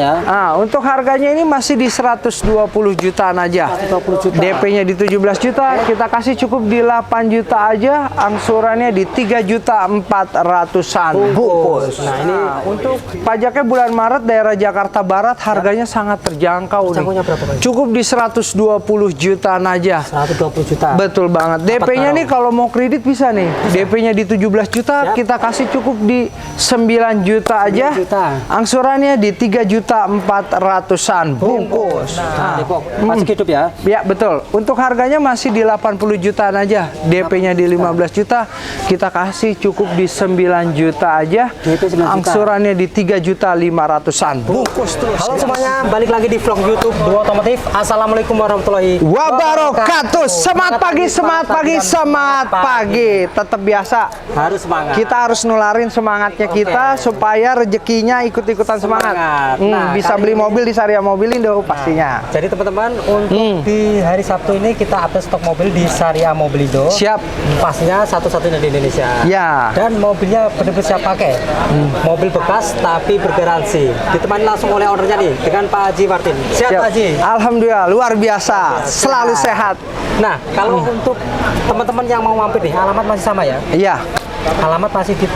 Nah, untuk harganya ini masih di 120 jutaan aja. 120 juta. DP-nya di 17 juta, kita kasih cukup di 8 juta aja. Angsurannya di 3 juta 400-an bungkus. Nah, ini untuk pajaknya bulan Maret daerah Jakarta Barat harganya sangat terjangkau nih. berapa, Pak? Cukup di 120 jutaan aja. 120 juta. Betul banget. DP-nya nih kalau mau kredit bisa nih. DP-nya di 17 juta, kita kasih cukup di 9 juta aja. 9 juta. Angsurannya di 3 juta 400-an bungkus. Nah, Depok masih hidup ya? Ya betul. Untuk harganya masih di 80 jutaan aja. DP-nya di 15 juta, kita kasih cukup di 9 juta aja. DP 9 juta. Angsurannya di 3 juta 500-an bungkus terus. Halo semuanya, balik lagi di vlog YouTube Duo Otomotif. Assalamualaikum warahmatullahi Wabarakatuh. Semangat pagi, semangat pagi, semangat pagi. Tetap biasa. Harus semangat. Kita harus nularin semangatnya kita supaya rezekinya ikut-ikutan semangat. Nah, Bisa beli mobil di Saria Mobilindo pastinya. Jadi teman-teman, untuk di hari Sabtu ini kita update stok mobil di Saria Mobilindo. Siap. Pastinya satu-satunya di Indonesia. Ya. Dan mobilnya benar-benar siap pakai. Mobil bekas tapi bergaransi. Ditemani langsung oleh ownernya nih dengan Pak Haji Martin. Siap, Pak Haji? Alhamdulillah, luar biasa. Selalu sehat. Nah, kalau untuk teman-teman yang mau mampir nih, alamat masih sama ya? Iya. Alamat masih di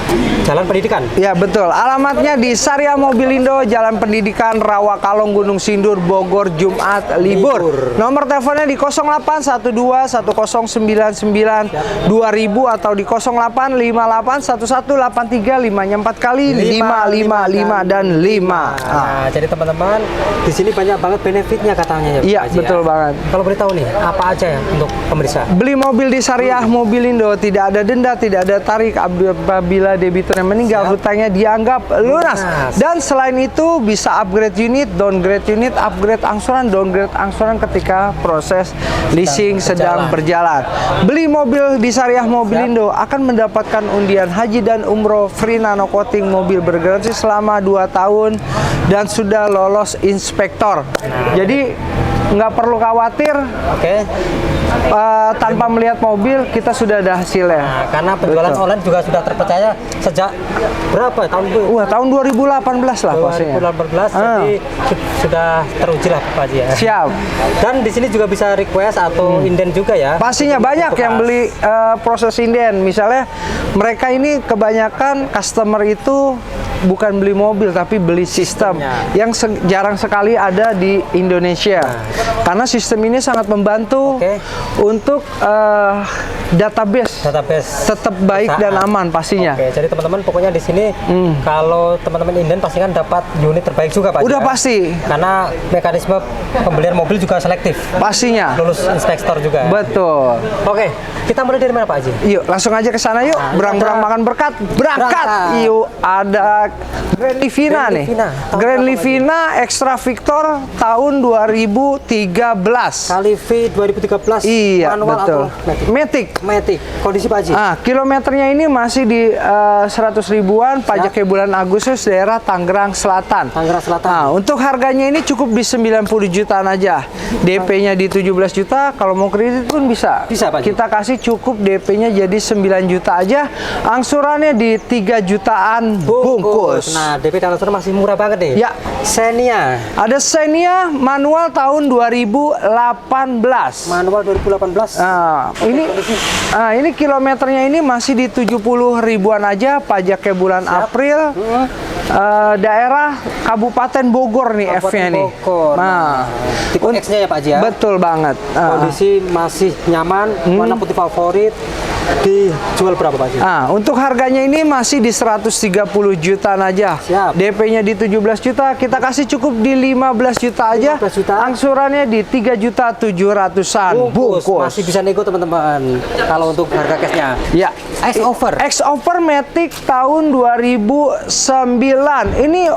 Jalan Pendidikan. Ya betul, alamatnya di Saria Mobilindo, Jalan Pendidikan, Rawakalong, Gunung Sindur, Bogor, Jumat libur. Nomor teleponnya di 0812 1099 2000 atau di 0858 1183 5-nya 4 kali 555 dan 5. Nah, jadi teman-teman, di sini banyak banget benefitnya katanya ya. Iya, Pak Haji, betul ya. banget. Kalau boleh tahu nih, apa aja ya untuk pemirsa? Beli mobil di Saria Mobilindo tidak ada denda, tidak ada tarik apabila debiturnya meninggal, hutangnya dianggap lunas. Dan selain itu bisa upgrade unit, downgrade unit, upgrade angsuran, downgrade angsuran ketika proses leasing sedang berjalan. Beli mobil di Saria Mobilindo akan mendapatkan undian haji dan umroh free nano coating, mobil bergaransi selama 2 tahun dan sudah lolos inspektor. Jadi nggak perlu khawatir. Oke. Tanpa melihat mobil kita sudah ada hasilnya. Nah, karena penjualan online juga sudah terpercaya sejak berapa tahun itu? Wah, tahun 2018 lah pastinya. 2018, jadi sudah teruji lah Pak Haji ya. Siap. Dan di sini juga bisa request atau inden juga ya. Pastinya banyak yang beli proses inden. Misalnya mereka ini kebanyakan customer itu bukan beli mobil tapi beli sistem yang jarang sekali ada di Indonesia. Karena sistem ini sangat membantu untuk database tetap baik dan aman pastinya. Oke, jadi teman-teman pokoknya di sini kalau teman-teman inden pasti kan dapat unit terbaik juga Pak. Udah ya? pasti. Karena mekanisme pembelian mobil juga selektif. Pastinya. Lulus inspektor juga. Betul. Oke, kita mulai dari mana Pak Haji? Yuk, langsung aja ke sana yuk. Berang-berang makan berkat. Berangkat. Yuk, ada Grand Livina nih. Grand Livina Extra Victor tahun 2013. Kali V 2013. Iya, manual betul. atau Matic. Matic. Kondisi Pak Haji? Kilometernya ini masih di 100 ribuan, pajaknya bulan Agustus, daerah Tangerang Selatan. Tangerang Selatan. Nah, untuk harganya ini cukup di 90 jutaan aja. DP-nya di 17 juta, kalau mau kredit pun bisa. Bisa, Pak Haji. Kita kasih cukup DP-nya jadi 9 juta aja. Angsurannya di 3 jutaan bungkus. Nah, DP dan angsuran masih murah banget nih. Ya. Xenia. Ada Xenia manual tahun 2018. Manual 2018. Ini kilometernya ini masih di 70 ribuan aja, pajaknya bulan April. Daerah Kabupaten Bogor nih F-nya nih. Nah, tipe X-nya ya Pak Haji ya. Betul banget. Kondisi masih nyaman, warna putih favorit. Dijual berapa Pak Haji? Untuk harganya ini masih di 130 jutaan aja. DP-nya di 17 juta, kita kasih cukup di 15 juta aja. 15 juta. Angsurannya di 3 juta 700-an bungkus. Masih bisa nego teman-teman. Kalau untuk harga cashnya. Ya. X-Over Matic tahun 2009. Ini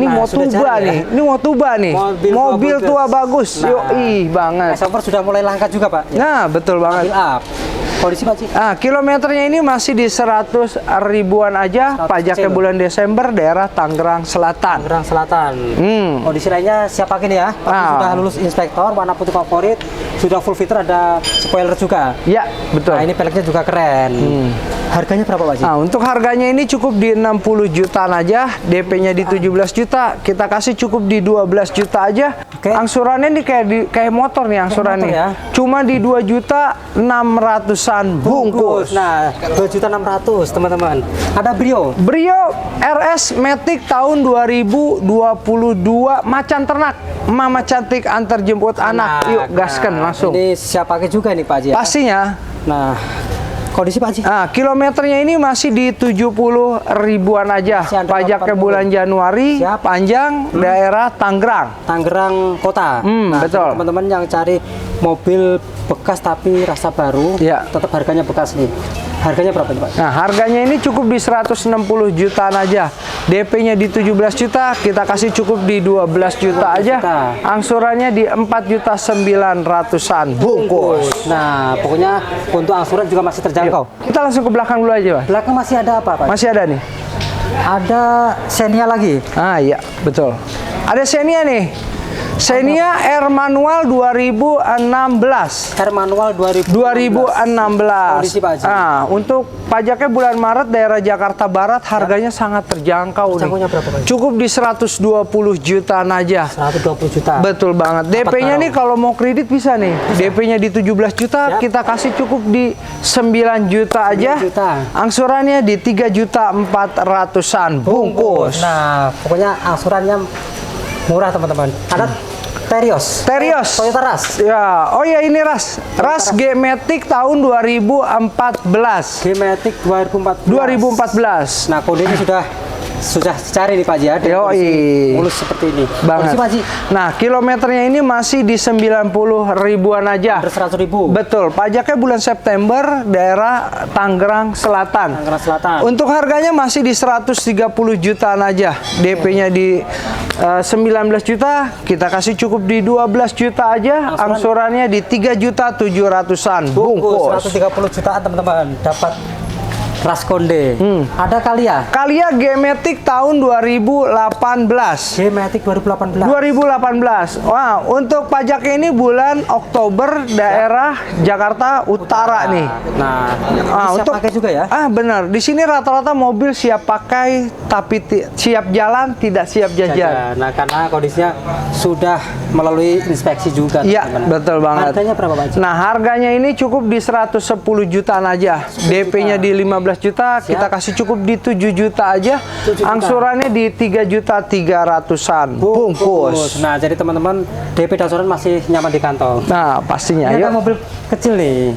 Motuba nih. Ini Motuba nih. Mobil tua bagus. Yoi banget. X-Over sudah mulai langka juga Pak. Nah, betul banget. Kondisi Pak Haji? Kilometernya ini masih di 100 ribuan aja, pajaknya bulan Desember, daerah Tangerang Selatan. Tangerang Selatan. Kondisi lainnya siap pakai nih ya. Sudah lulus inspektor, warna putih favorit, sudah full fitur, ada spoiler juga. Ya, betul. Nah, ini peleknya juga keren. Harganya berapa Pak Haji? Nah, untuk harganya ini cukup di 60 jutaan aja, DP-nya di 17 juta, kita kasih cukup di 12 juta aja. Oke. Angsurannya nih kayak motor nih angsurannya. Kayak motor ya. Cuma di 2 juta 600-an bungkus. Nah, 2.600.000 teman-teman. Ada Brio. Brio RS Matic tahun 2022, macan ternak. Mama cantik antar jemput anak. Yuk gaskan langsung. Ini siap pakai juga nih Pak Haji ya? Pastinya. Nah, kondisi Pak Haji? Nah, kilometernya ini masih di 70 ribuan aja. Masih ada Pajaknya 80. bulan Januari, Siap. panjang, daerah Tangerang. Tangerang Kota. Nah, betul. Teman-teman yang cari mobil bekas tapi rasa baru, Ya. tetap harganya bekas nih. Harganya berapa nih Pak? Nah, harganya ini cukup di 160 jutaan aja. DP-nya di 17 juta, kita kasih cukup di 12 juta aja. Angsurannya di 4.900.000-an bungkus. Nah, pokoknya untuk angsuran juga masih terjangkau. Kita langsung ke belakang dulu aja, Pak. Belakang masih ada apa Pak? Masih ada nih. Ada Xenia lagi. Ah, iya, betul. Ada Xenia nih. Xenia R manual 2016. R manual 2016. Kondisi Pak Haji. Nah, untuk pajaknya bulan Maret daerah Jakarta Barat harganya sangat terjangkau nih. Terjangkaunya berapa, Pak? Cukup di 120 jutaan aja. 120 juta. Betul banget. DP-nya nih kalau mau kredit bisa nih. DP-nya di 17 juta, Siap. kita kasih cukup di 9 juta aja. 9 juta. Angsurannya di 3.400.000-an bungkus. Nah, pokoknya angsurannya murah teman-teman. Ada Terios. Toyota Rush. Ya, oh ya ini Rush. Rush G-Matic tahun 2014. G-Matic 2014. 2014. Nah, kodenya sudah cari nih Pak Haji ya. Dengan Yoi. kondisi mulus seperti ini. Banget. Kondisi Pak Haji, Nah, kilometernya ini masih di 90 ribuan aja. hampir 100.000. Betul, pajaknya bulan September daerah Tangerang Selatan. Tangerang Selatan. Untuk harganya masih di 130 jutaan aja. DP-nya di 19 juta, kita kasih cukup di 12 juta aja. Angsurannya di 3.700.000-an bungkus. 130 jutaan teman-teman. Dapat Rush Konde. Ada Kalia. Kalia G-Matic tahun 2018. G-Matic 2018. 2018. Wah, untuk pajaknya ini bulan Oktober daerah Jakarta Utara nih. Nah, Ah, siap pakai juga ya. Ah, benar. Di sini rata-rata mobil siap pakai tapi siap jalan, tidak siap jajan. Nah, karena kondisinya sudah melalui inspeksi juga. Iya, teman-teman. betul banget. Harganya berapa Pak Haji? Nah, harganya ini cukup di 110 jutaan aja. DP-nya di 15 juta, kita kasih cukup di 7 juta aja. 7 juta. Angsurannya di 3.300.000-an bungkus. Nah, jadi teman-teman DP dan angsuran masih nyaman di kantong. Nah, pastinya. Ini ada Yuk. mobil kecil nih.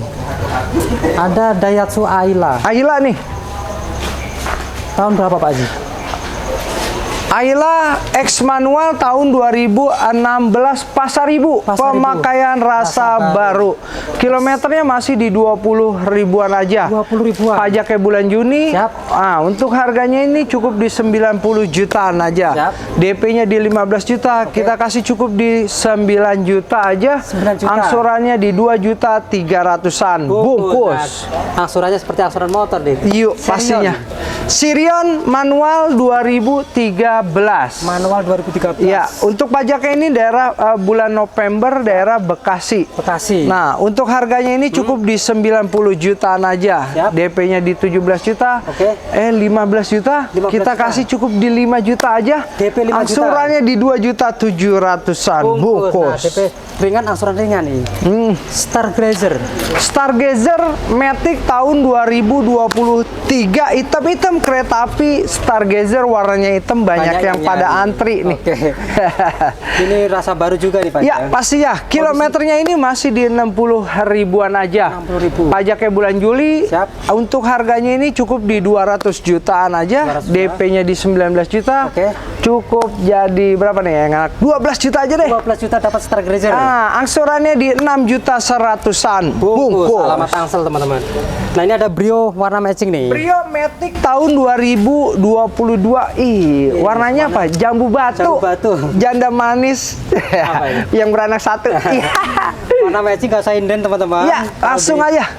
Ada Daihatsu Ayla. Ayla nih. Tahun berapa Pak Haji? Ayla X manual tahun 2016 Pasaribu. Pasaribu. Pemakaian rasa baru. Kilometernya masih di 20 ribuan aja. 20 ribuan. Pajaknya bulan Juni. Siap. Ah, untuk harganya ini cukup di 90 jutaan aja. Siap. DP-nya di 15 juta, kita kasih cukup di 9 juta aja. 9 juta. Angsurannya di 2.300.000-an bungkus. Nah, angsurannya seperti angsuran motor deh. Yuk, pastinya. Sirion manual 2013. Manual 2013. Ya, untuk pajaknya ini daerah bulan November daerah Bekasi. Bekasi. Nah, untuk harganya ini cukup di 90 jutaan aja. Siap. DP-nya di 17 juta. Oke. 15 juta. 15 Kita juta. kasih cukup di 5 juta aja. DP 5 juta. Angsurannya di 2.700.000-an bungkus. Nah, DP ringan, angsuran ringan nih. Stargazer. Stargazer Matic tahun 2023, hitam-hitam kereta api Stargazer warnanya hitam, banyak yang pada antri nih. Oke. Ini rasa baru juga nih Pak. Ya, pasti ya. Kilometernya ini masih di 60 ribuan aja. 60.000. Pajaknya bulan Juli. Siap. Untuk harganya ini cukup di 200 jutaan aja. 200 juta. DP-nya di 19 juta. Oke. Cukup jadi berapa nih yang enak? 12 juta aja deh. 12 juta dapat Stargazer. Nah, angsurannya di 6.100.000-an bungkus. Alamat Tangsel teman-teman. Nah, ini ada Brio warna matching nih. Brio Matic tahun 2022. Warnanya apa? Jambu batu. Jambu batu. Janda manis. Apa ini? Yang beranak satu. Iya. Warna matching gak usah inden teman-teman. Ya, langsung aja.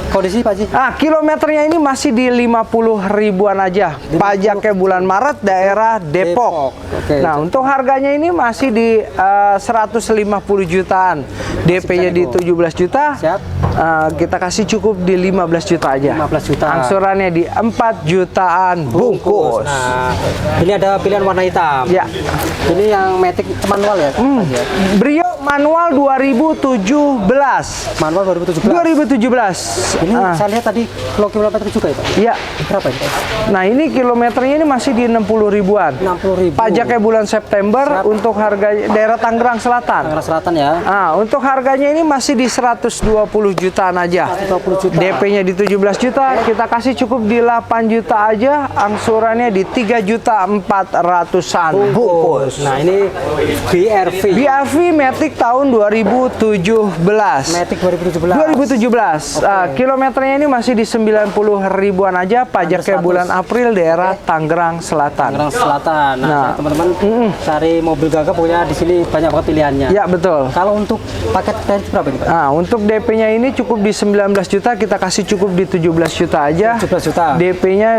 Kondisi Pak Haji? Kilometernya ini masih di 50 ribuan aja. Pajaknya bulan Maret daerah Depok. Oke. Nah, untuk harganya ini masih di 150 jutaan. DP-nya di 17 juta. Siap. Kita kasih cukup di 15 juta aja. 15 juta. Angsurannya di 4 jutaan bungkus. Nah, ini ada pilihan warna hitam. Ya. Ini yang Matic manual ya? Brio manual 2017. Manual 2017. 2017. Ini saya lihat tadi low kilometer juga ya, Pak? Iya. Berapa ini, Pak? Nah, ini kilometernya ini masih di 60 ribuan. 60.000. Pajaknya bulan September. Untuk harga daerah Tangerang Selatan. Tangerang Selatan ya. Untuk harganya ini masih di 120 jutaan aja. 120 juta. DP-nya di 17 juta, kita kasih cukup di 8 juta aja. Angsurannya di 3 juta 400-an bungkus. Nah, ini BRV. BRV Matic tahun 2017. Matic 2017. 2017. Kilometernya ini masih di 90 ribuan aja. Pajaknya bulan April daerah Tangerang Selatan. Tangerang Selatan. Nah, teman-teman cari mobil gagah punya di sini banyak banget pilihannya. Ya, betul. Kalau untuk paket kredit berapa nih, Pak? Untuk DP-nya ini cukup di 19 juta, kita kasih cukup di 17 juta aja. 17 juta. DP-nya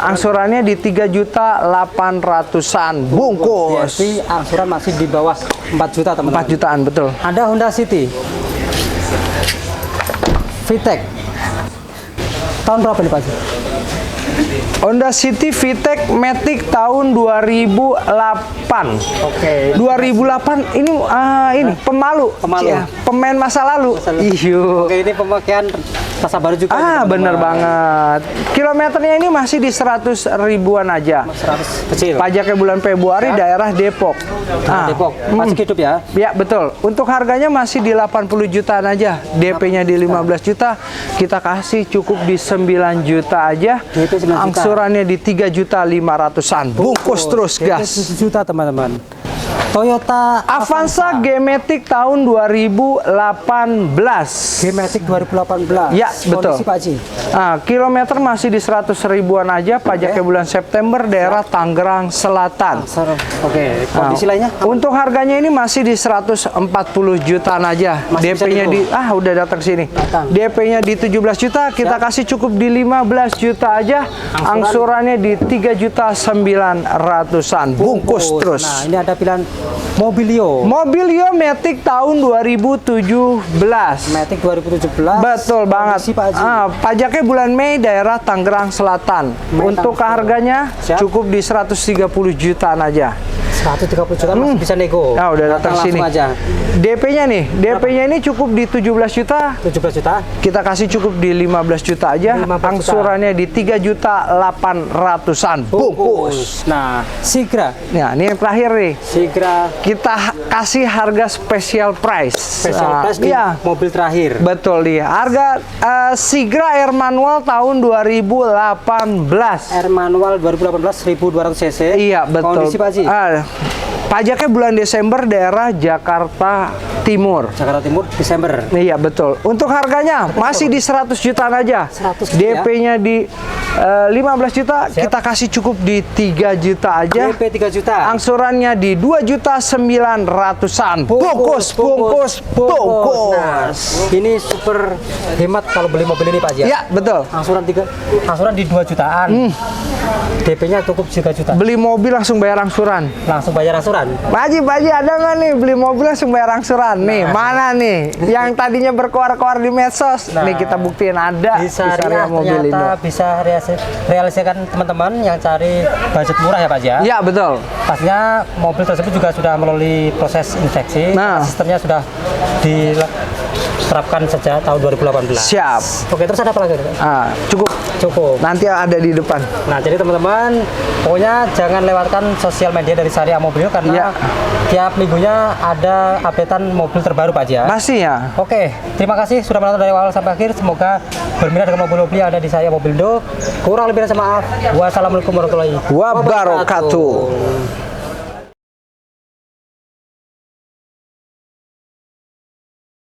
angsurannya di 3 juta 800-an bungkus. BRV angsuran masih di bawah 4 juta, teman-teman. 4 jutaan, betul. Ada Honda City VTEC. Tahun berapa nih, Pak? Honda City VTEC Matic tahun 2008. Oke. 2008 ini pemalu. Pemalu. Ya, pemain masa lalu. Iyo. Oke, ini pemakaian rasa baru juga. Bener banget. Kilometernya ini masih di 100 ribuan aja. 100 kecil. Pajaknya bulan Februari daerah Depok. Depok. Masih hidup ya? Ya, betul. Untuk harganya masih di 80 jutaan aja. DP-nya di 15 juta. Kita kasih cukup di 9 juta aja. DP 9 juta. Angsurannya di 3 juta 500-an. Bungkus terus, DP gas. 7 juta, teman-teman. Toyota Avanza G-Matic tahun 2018. G-Matic 2018. Ya, betul. Kondisi, Pak Haji? Kilometer masih di 100 ribuan aja. Pajaknya bulan September daerah Tangerang Selatan. Oke, kondisi lainnya? Untuk harganya ini masih di 140 jutaan aja. Masih bisa DP-nya di nego? udah datang sini. Datang. DP-nya di 17 juta, kita kasih cukup di 15 juta aja. Angsurannya di 3 juta 900-an. Bungkus terus. Nah, ini ada pilihan Mobilio. Mobilio Matic tahun 2017. Matic 2017. Betul banget. Kondisi, Pak Haji? Pajaknya bulan Mei daerah Tangerang Selatan. Mei, Untuk Tangerang. harganya Siap. cukup di 130 jutaan aja. 130 juta masih bisa nego. Nah, udah datang sini. Langsung aja. DP-nya nih, DP-nya ini cukup di 17 juta. 17 juta. Kita kasih cukup di 15 juta aja. 15 juta. Angsurannya di 3 juta 800-an. Bungkus. Nah, Sigra. Nah, ini yang terakhir nih. Sigra Kita kasih harga special price. special price di Iya. mobil terakhir. Betul nih. Harga Sigra Air Manual tahun 2018. R manual 2018 1200 cc. Iya, betul. Kondisi, Pak Haji? Pajaknya bulan Desember daerah Jakarta Timur. Jakarta Timur Desember. Iya, betul. Untuk harganya masih di 100 jutaan aja. 100 juta ya? DP-nya di 15 juta, Siap. kita kasih cukup di 3 juta aja. DP 3 juta. Angsurannya di 2 juta 900-an. Bungkus. Nah, ini super hemat kalau beli mobil ini, Pak Haji. Ya, betul. Angsuran di 2 jutaan. DP-nya cukup 3 juta. Beli mobil langsung bayar angsuran. Langsung bayar angsuran. Pak Haji, ada nggak nih beli mobil langsung bayar angsuran? Nih, mana nih? Yang tadinya berkoar-koar di medsos. Nah, nih kita buktiin ada di Bisa Syariah Mobil Indo. ternyata bisa realisasikan teman-teman yang cari budget murah ya, Pak Haji. Iya, betul. Pastinya mobil tersebut juga sudah melalui proses inspeksi. Nah. Sistemnya sudah diterapkan sejak tahun 2018. Siap. Oke, terus ada apa lagi? Cukup. Cukup. Nanti ada di depan. Nah, jadi teman-teman, pokoknya jangan lewatkan sosial media dari Syariah Mobil karena Iya. tiap minggunya ada updatean mobil terbaru, Pak Haji. Pastinya. Oke, terima kasih sudah menonton dari awal sampai akhir. Semoga berminat dengan mobil-mobil yang ada di Syariah Mobil Indo. Kurang lebihnya saya maaf. Wassalamualaikum warahmatullahi Wabarakatuh.